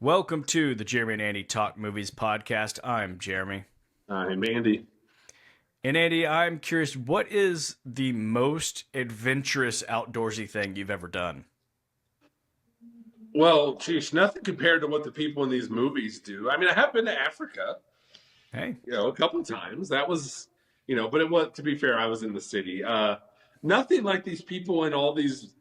Welcome to the Jeremy and Andy Talk Movies podcast. I'm Jeremy. I'm Andy. And Andy, I'm curious, what is the most adventurous outdoorsy thing you've ever done? Well, geez, nothing compared to what the people in these movies do. I mean, I have been to Africa, Hey, a couple of times. That was, but it was, to be fair, I was in the city. Nothing like these people in all these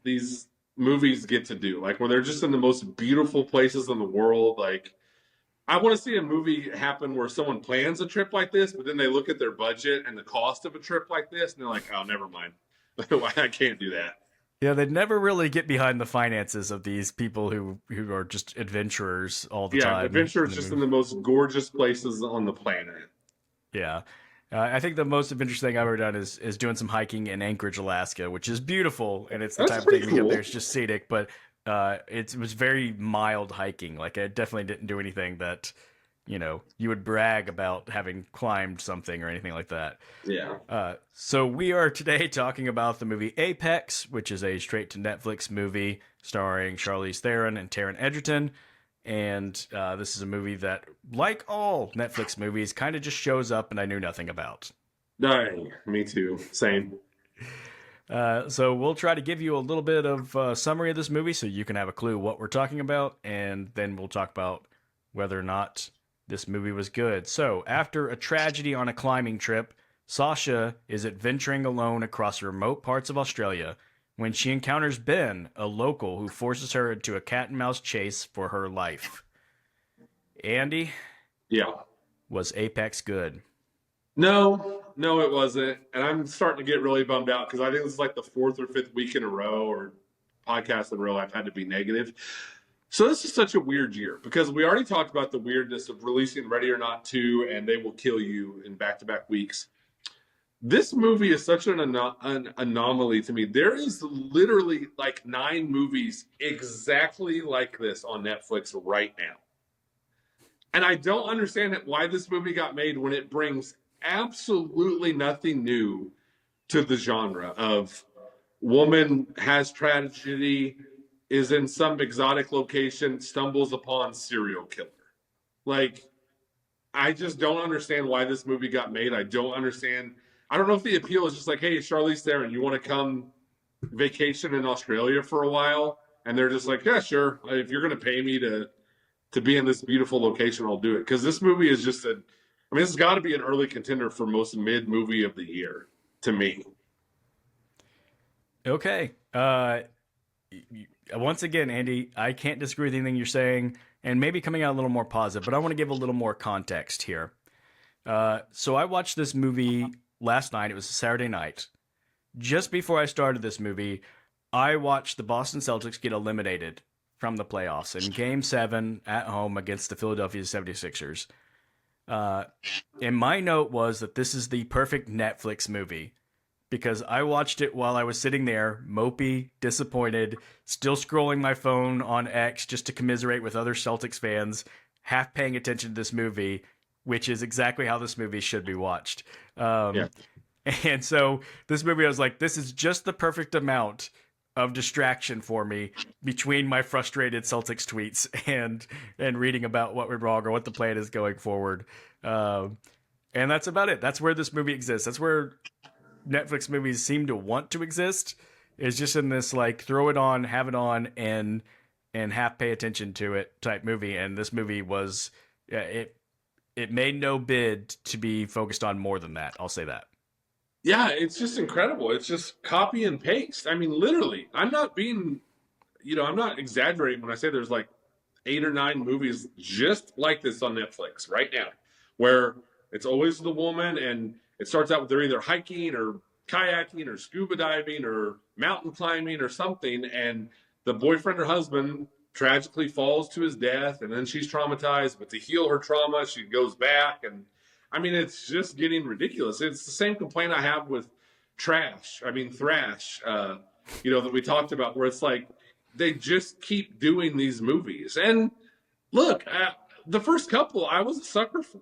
movies get to do. Like when they're just in the most beautiful places in the world. Like I want to see a movie happen where someone plans a trip like this, but then they look at their budget and the cost of a trip like this, and they're like, "Oh, never mind. I can't do that." yeah, they never really get behind the finances of these people who are just adventurers all the Yeah, time adventure in is the just movie. in the most gorgeous places on the planet. Yeah. I think the most adventurous thing I've ever done is doing some hiking in Anchorage, Alaska, which is beautiful, and it's the That's type of thing pretty when you get there, cool. it's just scenic, but it was very mild hiking. Like I definitely didn't do anything that, you would brag about having climbed something or anything like that. Yeah. So we are today talking about the movie Apex, which is a straight to Netflix movie starring Charlize Theron and Taron Egerton. And this is a movie that, like all Netflix movies, kind of just shows up and I knew nothing about. Dang, me too. Same. So we'll try to give you a little bit of summary of this movie so you can have a clue what we're talking about, and then we'll talk about whether or not this movie was good. So after a tragedy on a climbing trip, Sasha is adventuring alone across remote parts of Australia when she encounters Ben, a local who forces her into a cat and mouse chase for her life. Andy, Yeah. was Apex good? No, it wasn't. And I'm starting to get really bummed out because I think this is like the fourth or fifth week in a row or podcast in a row I've had to be negative. So this is such a weird year because we already talked about the weirdness of releasing Ready or Not 2 and They Will Kill You in back-to-back weeks. This movie is such an anomaly to me. There is literally like 9 movies exactly like this on Netflix right now. And I don't understand why this movie got made when it brings absolutely nothing new to the genre of woman has tragedy, is in some exotic location, stumbles upon serial killer. Like, I just don't understand why this movie got made. I don't understand. I don't know if the appeal is just like, hey, Charlize Theron, you want to come vacation in Australia for a while? And they're just like, yeah, sure. If you're going to pay me to be in this beautiful location, I'll do it. Because this movie is just this has got to be an early contender for most mid movie of the year to me. Okay. Once again, Andy, I can't disagree with anything you're saying, and maybe coming out a little more positive, but I want to give a little more context here. So I watched this movie last night. It was a Saturday night. Just before I started this movie, I watched the Boston Celtics get eliminated from the playoffs in Game 7 at home against the Philadelphia 76ers. Uh, and my note was that this is the perfect Netflix movie because I watched it while I was sitting there, mopey, disappointed, still scrolling my phone on X just to commiserate with other Celtics fans, half paying attention to this movie, which is exactly how this movie should be watched. Yeah. Um, and so this movie, I was like, this is just the perfect amount of distraction for me between my frustrated Celtics tweets and reading about what went wrong or what the plan is going forward. Um, and that's about it. That's where this movie exists. That's where Netflix movies seem to want to exist. Is just in this like throw it on, have it on, and half pay attention to it type movie. And this movie was it made no bid to be focused on more than that. I'll say that. Yeah, it's just incredible. It's just copy and paste. I mean, literally, I'm not exaggerating when I say there's like 8 or 9 movies just like this on Netflix right now, where it's always the woman and it starts out with they're either hiking or kayaking or scuba diving or mountain climbing or something, and the boyfriend or husband tragically falls to his death, and then she's traumatized. But to heal her trauma, she goes back, and I mean, it's just getting ridiculous. It's the same complaint I have with Thrash. That we talked about, where it's like they just keep doing these movies. And look, the first couple I was a sucker for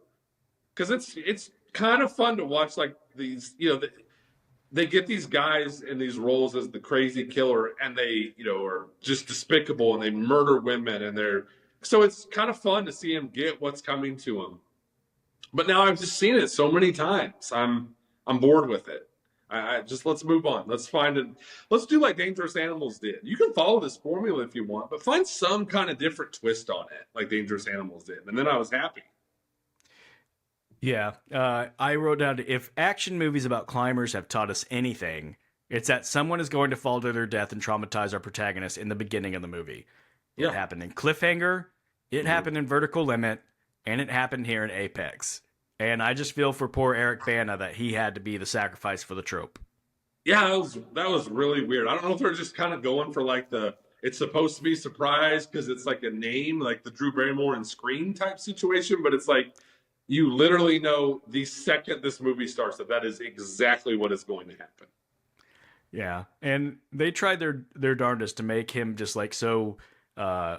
because it's kind of fun to watch like these. They get these guys in these roles as the crazy killer, and they are just despicable, and they murder women, and they're So it's kind of fun to see him get what's coming to him. But now I've just seen it so many times. I'm bored with it. I just let's move on. Let's find it. Let's do like Dangerous Animals did. You can follow this formula if you want, but find some kind of different twist on it, like Dangerous Animals did. And then I was happy. Yeah, I wrote down if action movies about climbers have taught us anything, it's that someone is going to fall to their death and traumatize our protagonist in the beginning of the movie. It Yeah. happened in Cliffhanger, it happened in Vertical Limit, and it happened here in Apex. And I just feel for poor Eric Bana that he had to be the sacrifice for the trope. Yeah, that was really weird. I don't know if they're just kind of going for like the it's supposed to be surprise because it's like a name, like the Drew Barrymore and Scream type situation, but it's like you literally know the second this movie starts that that is exactly what is going to happen. Yeah, and they tried their darndest to make him just like so, uh,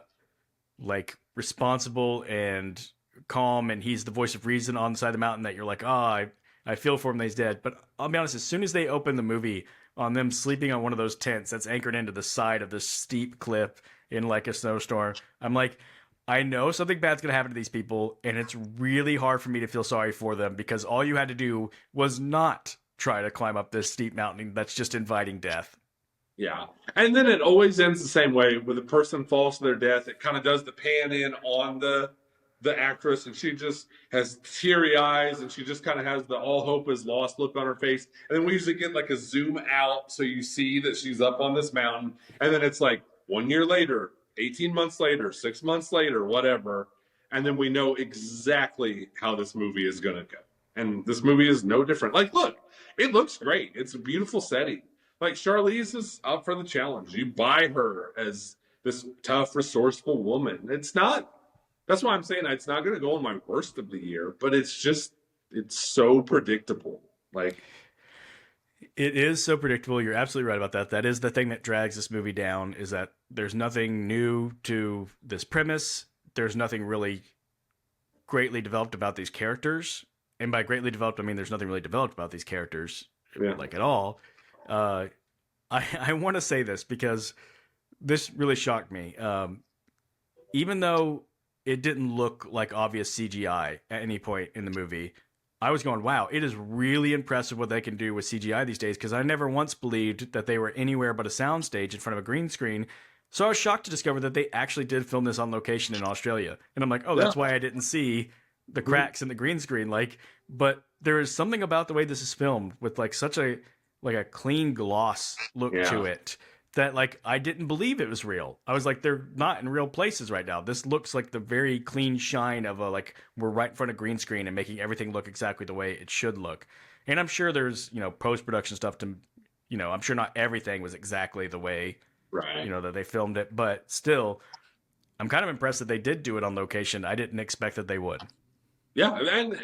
like responsible and calm, and he's the voice of reason on the side of the mountain. That you're like, oh, I feel for him that he's dead. But I'll be honest, as soon as they open the movie on them sleeping on one of those tents that's anchored into the side of this steep cliff in like a snowstorm, I'm like, I know something bad's gonna happen to these people, and it's really hard for me to feel sorry for them because all you had to do was not try to climb up this steep mountain that's just inviting death. Yeah. And then it always ends the same way with a person falls to their death. It kind of does the pan in on the actress and she just has teary eyes and she just kind of has the all hope is lost look on her face. And then we usually get like a zoom out so you see that she's up on this mountain. And then it's like 1 year later, 18 months later, 6 months later, whatever. And then we know exactly how this movie is going to go. And this movie is no different. Like, look, it looks great. It's a beautiful setting. Like Charlize is up for the challenge. You buy her as this tough, resourceful woman. It's not. That's why I'm saying it's not going to go on my worst of the year, but it's just it's so predictable. Like, It is so predictable. You're absolutely right about that. That is the thing that drags this movie down is that there's nothing new to this premise. There's nothing really greatly developed about these characters. And by greatly developed, I mean there's nothing really developed about these characters, yeah, like at all. Uh, I want to say this because this really shocked me. Even though it didn't look like obvious CGI at any point in the movie, I was going, wow, it is really impressive what they can do with CGI these days because I never once believed that they were anywhere but a soundstage in front of a green screen. So I was shocked to discover that they actually did film this on location in Australia. And I'm like, oh, that's yeah. why I didn't see the cracks in the green screen. Like, but there is something about the way this is filmed with like such a like a clean gloss look Yeah. to it that like I didn't believe it was real. I was like, they're not in real places right now. This looks like the very clean shine of a like we're right in front of green screen and making everything look exactly the way it should look. And I'm sure there's post production stuff to I'm sure not everything was exactly the way Right. that they filmed it, but still, I'm kind of impressed that they did do it on location. I didn't expect that they would. Yeah,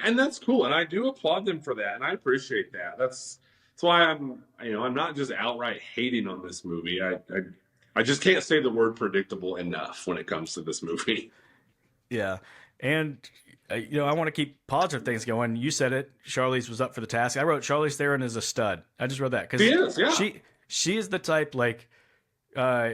and that's cool, and I do applaud them for that, and I appreciate that. That's why I'm not just outright hating on this movie. I just can't say the word predictable enough when it comes to this movie. Yeah, and I want to keep positive things going. You said it. Charlize was up for the task. I wrote Charlize Theron is a stud. I just wrote that because She is, yeah. she is the type like uh,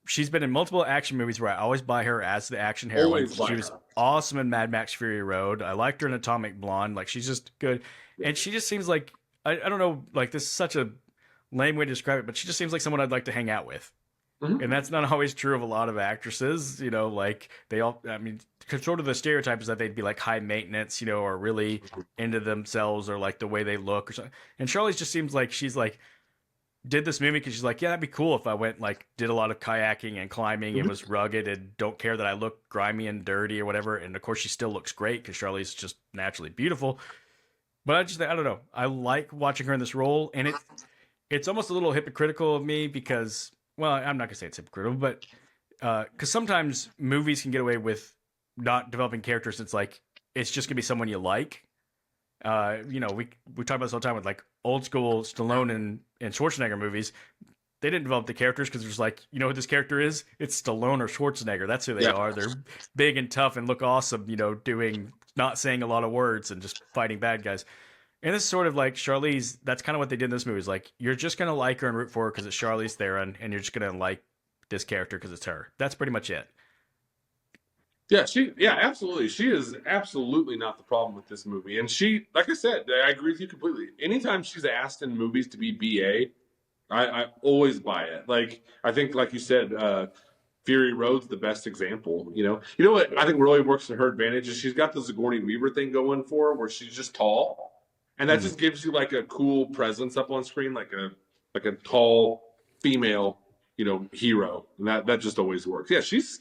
she's been in multiple action movies where I always buy her as the action heroine. Always buy She was her. awesome in Mad Max Fury Road. I liked her in Atomic Blonde. Like she's just good, and she just seems like I don't know. Like this is such a lame way to describe it, but she just seems like someone I'd like to hang out with. Mhm. And that's not always true of a lot of actresses, like they all, I mean, sort of the stereotype is that they'd be like high maintenance, or really into themselves or like the way they look or something. And Charlize just seems like she's like, did this movie because she's like, yeah, that'd be cool if I went like did a lot of kayaking and climbing and Mhm. was rugged and don't care that I look grimy and dirty or whatever. And of course, she still looks great because Charlize is just naturally beautiful. But I don't know. I like watching her in this role, and it's almost a little hypocritical of me because, well, I'm not gonna say it's hypocritical, but because sometimes movies can get away with not developing characters. It's like it's just gonna be someone you like. We talk about this all the time with like old school Stallone and Schwarzenegger movies. They didn't develop the characters because there's like, who this character is? It's Stallone or Schwarzenegger. That's who they Yeah. are. They're big and tough and look awesome. Doing not saying a lot of words and just fighting bad guys. And this is sort of like Charlize. That's kind of what they did in this movie. Is like you're just gonna like her and root for her because it's Charlize Theron, and you're just gonna like this character because it's her. That's pretty much it. Yeah, absolutely. She is absolutely not the problem with this movie. And she, like I said, I agree with you completely. Anytime she's asked in movies to be BA, I always buy it. Like I think, like you said, Fury Road's the best example. You know what I think really works to her advantage is she's got the Sigourney Weaver thing going for her, where she's just tall, and that Mm. just gives you like a cool presence up on screen, like a tall female, hero, and that just always works. Yeah, she's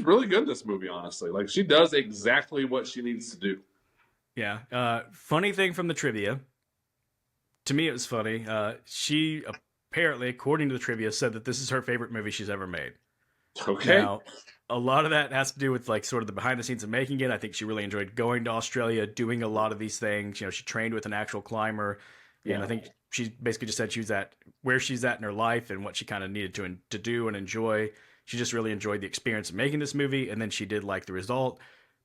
really good in this movie. Honestly, like she does exactly what she needs to do. Yeah. Funny thing from the trivia. To me, it was funny. She apparently, according to the trivia, said that this is her favorite movie she's ever made. Okay. Now, a lot of that has to do with like sort of the behind the scenes of making it. I think she really enjoyed going to Australia, doing a lot of these things. She trained with an actual climber, and Yeah. I think she basically just said she was at where she's at in her life and what she kind of needed to do and enjoy. She just really enjoyed the experience of making this movie, and then she did like the result.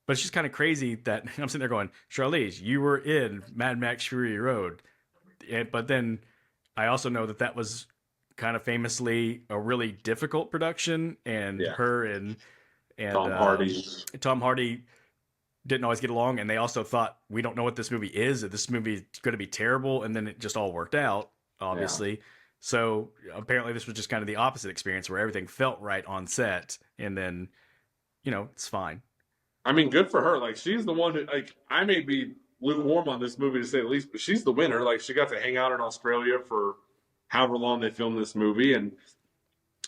But it's just kind of crazy that I'm sitting there going, Charlize, you were in Mad Max Fury Road, but then I also know that that was kind of famously a really difficult production, and Yeah. her and Tom Hardy. Tom Hardy didn't always get along, and they also thought we don't know what this movie is. That this movie is going to be terrible, and then it just all worked out, Yeah. obviously. So apparently, this was just kind of the opposite experience where everything felt right on set, and then it's fine. I mean, good for her. Like she's the one who, like, I may be lukewarm on this movie to say the least, but she's the winner. Like she got to hang out in Australia for however long they filmed this movie, and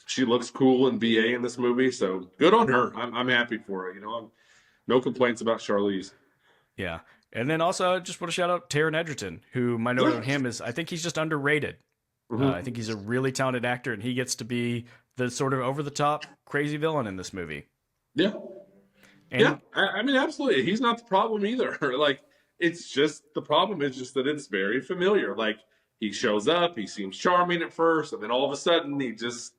she looks cool in BA in this movie. So good on her. I'm happy for her. No complaints about Charlize. Yeah, and then also I just want to shout out Taron Egerton, who my note Yeah. on him is I think he's just underrated. I Mm-hmm. think he's a really talented actor, and he gets to be the sort of over the top crazy villain in this movie. Yeah. Yeah. And I mean, absolutely. He's not the problem either. Like, it's just the problem is just that it's very familiar. Like, he shows up, he seems charming at first, and then all of a sudden he just,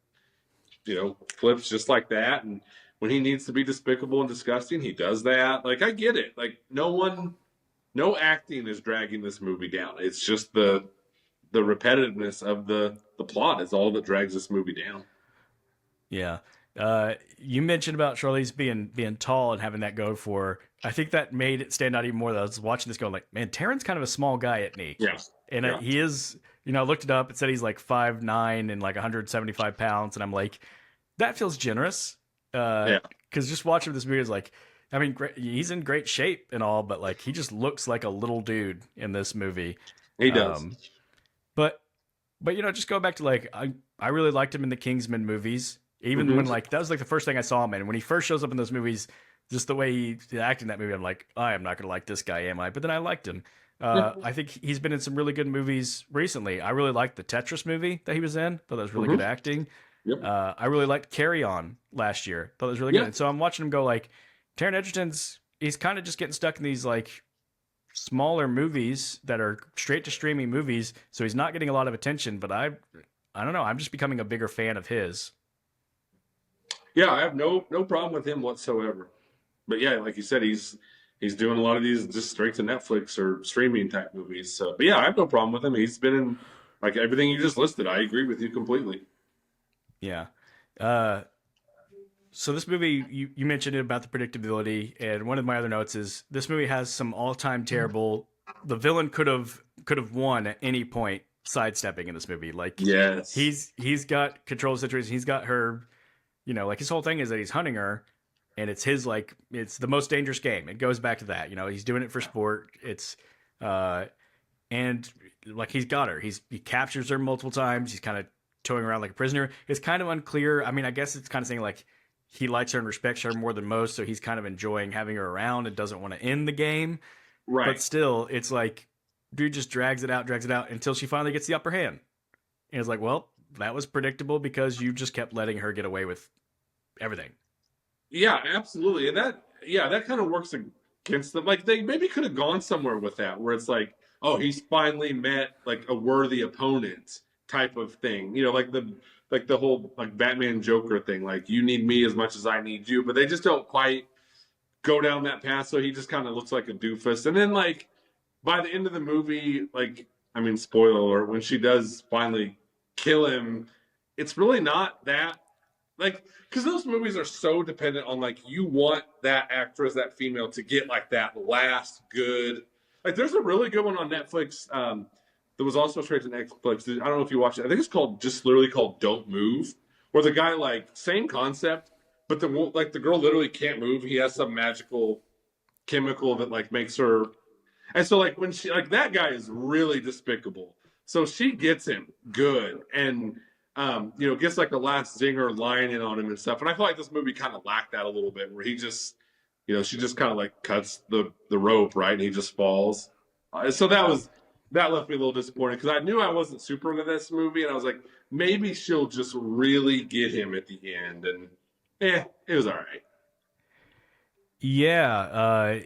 flips just like that. And when he needs to be despicable and disgusting, he does that. Like, I get it. Like, no acting is dragging this movie down. It's just the repetitiveness of the plot is all that drags this movie down. yeah, you mentioned about Charlize being tall and having that go for her. I think that made it stand out even more. That I was watching this going like, man, Taron's kind of a small guy at knee, Yeah. and Yeah. he is. I looked it up. It said he's like 5'9" and like 175 pounds, and I'm like, that feels generous. Yeah. Because just watching this movie is like, I mean, he's in great shape and all, but like he just looks like a little dude in this movie. He does. Um, but just go back to like I really liked him in the Kingsman movies. Even when Mm-hmm. like that was like the first thing I saw him in. When he first shows up in those movies, just the way he acted in that movie, I'm like, I am not gonna like this guy, am I? But then I liked him. Yeah. I think he's been in some really good movies recently. I really liked the Tetris movie that he was in. Thought that was really good Mm-hmm. acting. Yep. I really liked Carry On last year. Thought it was really good. Yeah. And so I'm watching him go like, Taron Egerton's he's kind of just getting stuck in these like smaller movies that are straight to streaming movies, so he's not getting a lot of attention. But I don't know. I'm just becoming a bigger fan of his. Yeah, I have no problem with him whatsoever. But yeah, like you said, he's doing a lot of these just straight to Netflix or streaming type movies. So, but yeah, I have no problem with him. He's been in like everything you just listed. I agree with you completely. Yeah. Uh, so this movie, you mentioned it about the predictability, and one of my other notes is this movie has some all time terrible. The villain could have won at any point sidestepping in this movie. Like Yes. he's got control of the situation. He's got her. Like his whole thing is that he's hunting her, and it's his like it's the most dangerous game. It goes back to that. He's doing it for sport. It's and like he's got her. He captures her multiple times. He's kind of towing around like a prisoner. It's kind of unclear. I mean, I guess it's kind of saying like he likes her and respects her more than most, so he's kind of enjoying having her around and doesn't want to end the game. But Right. still, it's like dude just drags it out until she finally gets the upper hand. And it's like, well, that was predictable because you just kept letting her get away with everything. Yeah, absolutely. And that kind of works against them. Like they maybe could have gone somewhere with that, where it's like, oh, he's finally met like a worthy opponent type of thing. Like the whole like Batman Joker thing. Like you need me as much as I need you, but they just don't quite go down that path. So he just kind of looks like a doofus. And then like by the end of the movie, like I mean, spoiler alert, when she does finally kill him, it's really not that like, because those movies are so dependent on like you want that actress, that female, to get like that last good. Like, there's a really good one on Netflix. That was also straight to Netflix. I don't know if you watched it. I think it's called just literally called "Don't Move," where the guy, like, same concept, but the girl literally can't move. He has some magical chemical that like makes her, and so like when she, like, that guy is really despicable. So she gets him good, and gets like the last zinger line in on him and stuff. And I feel like this movie kind of lacked that a little bit, where he just, she just kind of like cuts the rope, right, and he just falls. So that left me a little disappointed, because I knew I wasn't super into this movie, and I was like, maybe she'll just really get him at the end, and it was all right. Yeah,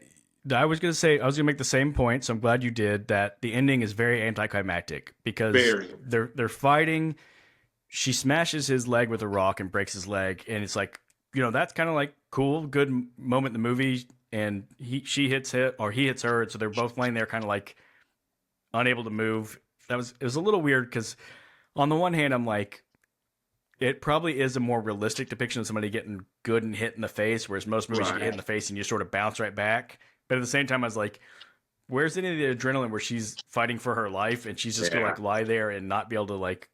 I was gonna say I was gonna make the same point, so I'm glad you did that. The ending is very anticlimactic because Very. they're fighting. She smashes his leg with a rock and breaks his leg, and it's like, that's kind of like cool, good moment in the movie. And she hits him, or he hits her, so they're both laying there, kind of like unable to move. It was a little weird because on the one hand, I'm like, it probably is a more realistic depiction of somebody getting good and hit in the face, whereas most movies you get hit in the face and you sort of bounce right back. But at the same time, I was like, where's any of the adrenaline where she's fighting for her life and she's just gonna like lie there and not be able to like.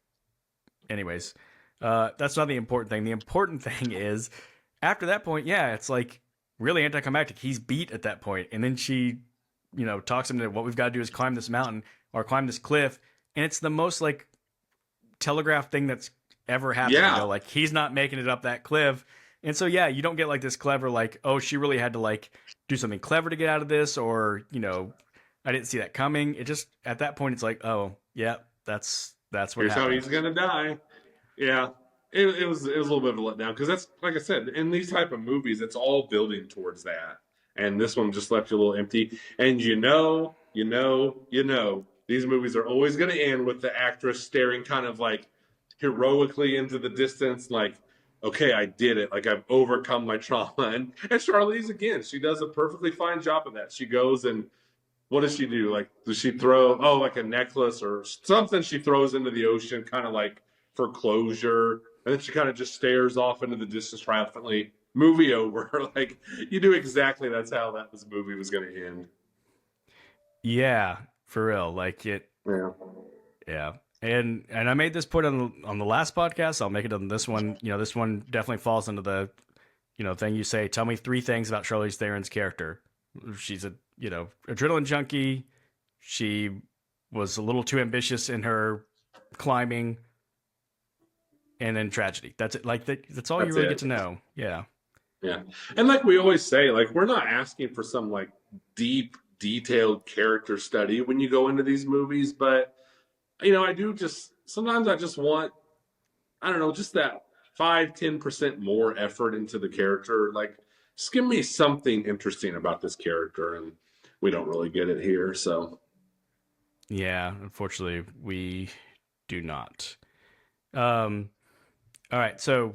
Anyways, that's not the important thing. The important thing is after that point, yeah, it's like really anticlimactic. He's beat at that point, and then she, talks him to what we've got to do is climb this mountain or climb this cliff, and it's the most like telegraph thing that's ever happened. Yeah. Like he's not making it up that cliff. And so, yeah, you don't get like this clever, like, oh, she really had to like do something clever to get out of this, or, I didn't see that coming. It just, at that point, it's like, oh, yeah, that's what Here's happened. how he's gonna die. Yeah. It was a little bit of a letdown, because that's, like I said, in these type of movies, it's all building towards that. And this one just left you a little empty. And these movies are always going to end with the actress staring kind of like heroically into the distance, like, okay, I did it. Like, I've overcome my trauma. And Charlize, again, she does a perfectly fine job of that. She goes and, what does she do? Like, does she throw, like a necklace or something she throws into the ocean, kind of like for closure? And then she kind of just stares off into the distance triumphantly. Movie over. Like, you knew exactly that's how this movie was going to end. Yeah, for real. Like it. Yeah. Yeah. And I made this point on the last podcast. I'll make it on this one. This one definitely falls into the, thing you say. Tell me 3 things about Charlize Theron's character. She's a, adrenaline junkie. She was a little too ambitious in her climbing, and then tragedy. That's it. Like that's all you really get to know. Yeah. Yeah. And like we always say, like, we're not asking for some like deep, detailed character study when you go into these movies, but I do just sometimes I just want, I don't know, just that 5-10% more effort into the character. Like, just give me something interesting about this character, and we don't really get it here. So Yeah, unfortunately, we do not. All right, so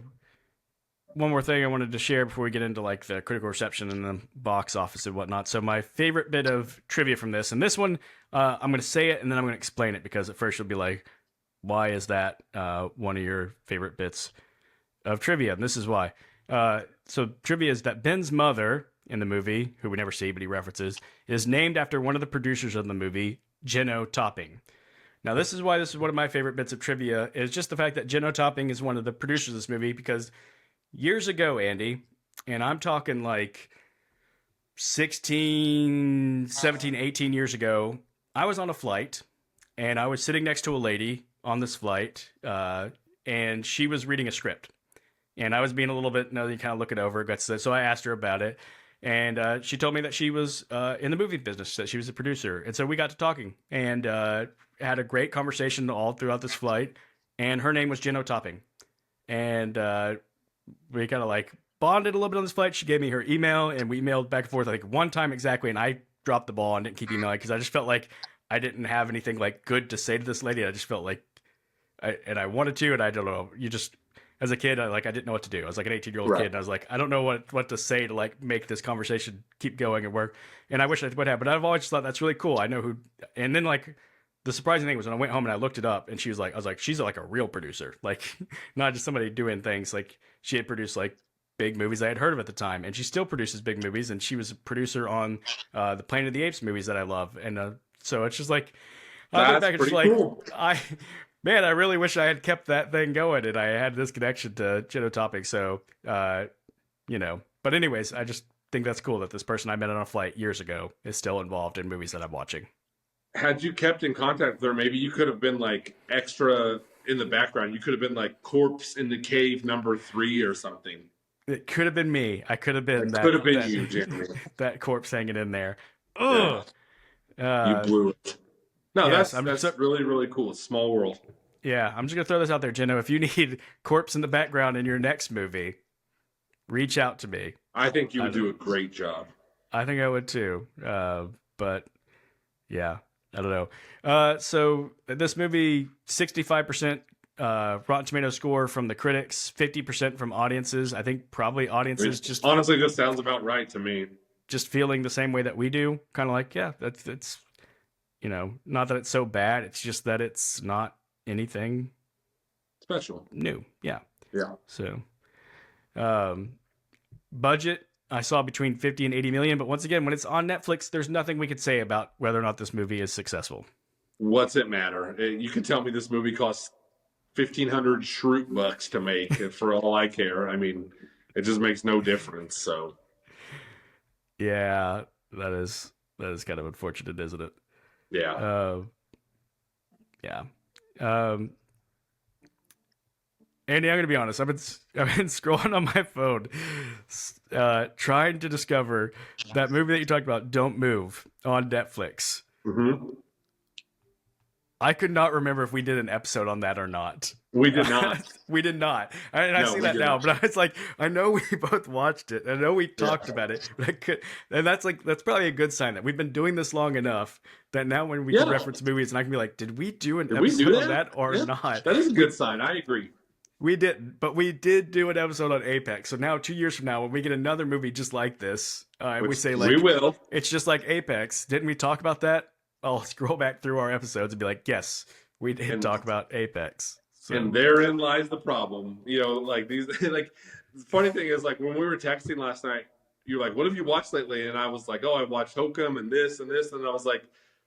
one more thing I wanted to share before we get into like the critical reception and the box office and whatnot. So my favorite bit of trivia from this, and this one, I'm going to say it and then I'm going to explain it, because at first you'll be like, why is that one of your favorite bits of trivia? And this is why. So trivia is that Ben's mother in the movie, who we never see but he references, is named after one of the producers of the movie, Jenno Topping. Now, this is why this is one of my favorite bits of trivia, is just the fact that Jenno Topping is one of the producers of this movie, because years ago, Andy, and I'm talking like 16, 17, 18 years ago, I was on a flight and I was sitting next to a lady on this flight, and she was reading a script. And I was being a little bit, you kind of look it over. So I asked her about it. And she told me that she was in the movie business, that she was a producer. And so we got to talking and had a great conversation all throughout this flight. And her name was Jenno Topping. And we kind of like bonded a little bit on this flight. She gave me her email and we emailed back and forth like one time exactly. And I dropped the ball and didn't keep emailing because I just felt like I didn't have anything like good to say to this lady. I just felt like I wanted to, and I don't know. As a kid, I didn't know what to do. I was like an 18-year-old kid, and I was like, I don't know what to say to like make this conversation keep going and work. And I wish I would have, but I've always just thought that's really cool. I know who. And then like the surprising thing was when I went home and I looked it up, and I was like, she's like a real producer, like not just somebody doing things. Like she had produced like big movies I had heard of at the time, and she still produces big movies, and she was a producer on the Planet of the Apes movies that I love, and so it's just like I look That's back and just pretty like cool. man, I really wish I had kept that thing going, and I had this connection to Jitto Topic. So but anyways, I just think that's cool that this person I met on a flight years ago is still involved in movies that I'm watching. Had you kept in contact with her, maybe you could have been like extra in the background. You could have been like corpse in the cave #3 or something. It could have been me. I could have been It that. could have been that, you, Jeremy. that corpse hanging in there. Yeah, Ugh. you blew it. No, Yes, that's really, really cool. It's a small world. yeah. I'm just gonna throw this out there, Jenno. If you need corpse in the background in your next movie, reach out to me. I think you would do a great job. I think I would too. But yeah, I don't know. So this movie, 65% Rotten Tomato score from the critics, 50% from audiences. I think probably audiences just Honestly, this sounds about right to me. just feeling the same way that we do. Kind of like, yeah, that's not that it's so bad. It's just that it's not anything Special. new. Yeah. Yeah. So, budget I saw between 50 and 80 million, but once again, when it's on Netflix, there's nothing we could say about whether or not this movie is successful. What's it matter? You can tell me this movie costs 1,500 shroot bucks to make, and for all I care. I mean, it just makes no difference. So, Yeah, that is kind of unfortunate, isn't it? yeah. Yeah. Andy, I'm gonna be honest. I've been scrolling on my phone, trying to discover that movie that you talked about, "Don't Move," on Netflix. Mm-hmm. I could not remember if we did an episode on that or not. We did not. We did not. And I No, see we that did now, not. but I was like, I know we both watched it. I know we talked about it, but I could. And that's probably a good sign that we've been doing this long enough that now when we can Yeah. reference movies and I can be like, did we do an Did we episode do on that or Yeah. not? That is a good sign. I agree. We didn't, but we did do an episode on Apex. So now 2 years from now, when we get another movie just like this, and we Which say like, we will. it's just like Apex. Didn't we talk about that? I'll scroll back through our episodes and be like, yes, we did talk about Apex. So, And therein lies the problem. Like these, like the funny thing is, like when we were texting last night, you're like, "What have you watched lately?" And I was like, "Oh, I watched Hokum and this and this." And I was like,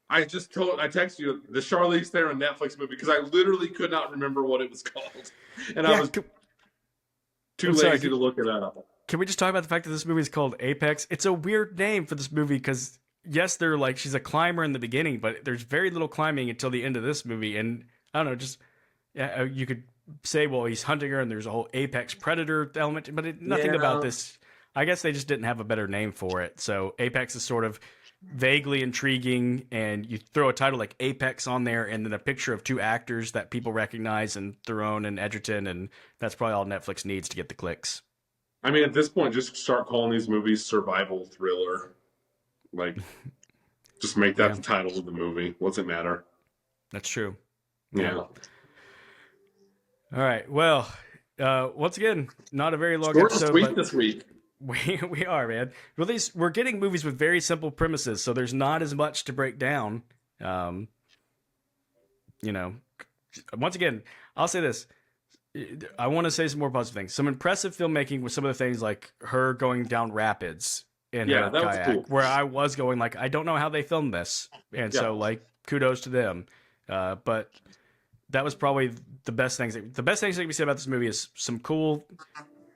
I texted you the Charlize Theron Netflix movie because I literally could not remember what it was called, and I was too I'm lazy sorry, to look it up. Can we just talk about the fact that this movie is called Apex? It's a weird name for this movie because yes, they're like she's a climber in the beginning, but there's very little climbing until the end of this movie. And I don't know, just you could say, well, he's hunting her, and there's a whole apex predator element, but nothing about this. I guess they just didn't have a better name for it. So Apex is sort of vaguely intriguing, and you throw a title like Apex on there, and then a picture of two actors that people recognize, and Theron and Edgerton, and that's probably all Netflix needs to get the clicks. I mean, at this point, just start calling these movies survival thriller. Like, just make that the title of the movie. What's it matter? That's true. Yeah. All right. Well, once again, not a very long Short and episode. sweet But this week. we are, man. We're getting movies with very simple premises, so there's not as much to break down. Once again, I'll say this. I want to say some more positive things. Some impressive filmmaking with some of the things like her going down rapids in her that was kayak, cool. where I was going like, I don't know how they filmed this. And so like, kudos to them. But that was probably the best things. The best things that can be said about this movie is some cool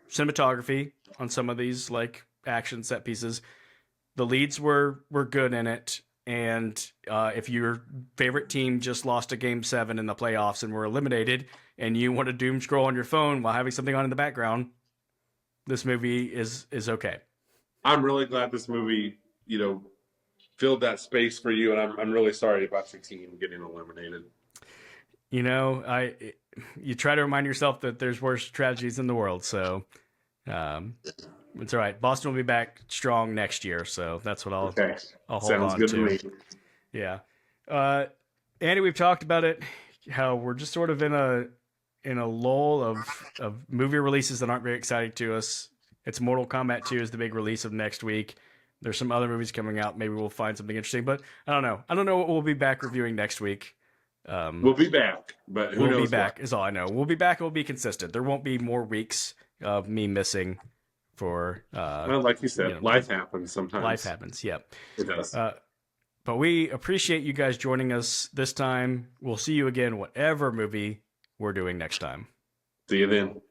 cinematography on some of these like action set pieces. The leads were good in it. And if your favorite team just lost a game 7 in the playoffs and were eliminated, and you want to doom scroll on your phone while having something on in the background, this movie is okay. I'm really glad this movie, filled that space for you, and I'm really sorry about your team getting eliminated. You try to remind yourself that there's worse tragedies in the world, so it's all right. Boston will be back strong next year, so that's what I'll hold Sounds on good to. me. Yeah, Andy, we've talked about it. How we're just sort of in a lull of movie releases that aren't very exciting to us. It's Mortal Kombat 2 is the big release of next week. There's some other movies coming out. Maybe we'll find something interesting, but I don't know. I don't know what we'll be back reviewing next week. We'll be back, but who We'll knows be back, what? is all I know. We'll be back. We'll be consistent. There won't be more weeks of me missing for, Well, like you said, life happens sometimes. Life happens, yep. It does. But we appreciate you guys joining us this time. We'll see you again, whatever movie we're doing next time. See you then.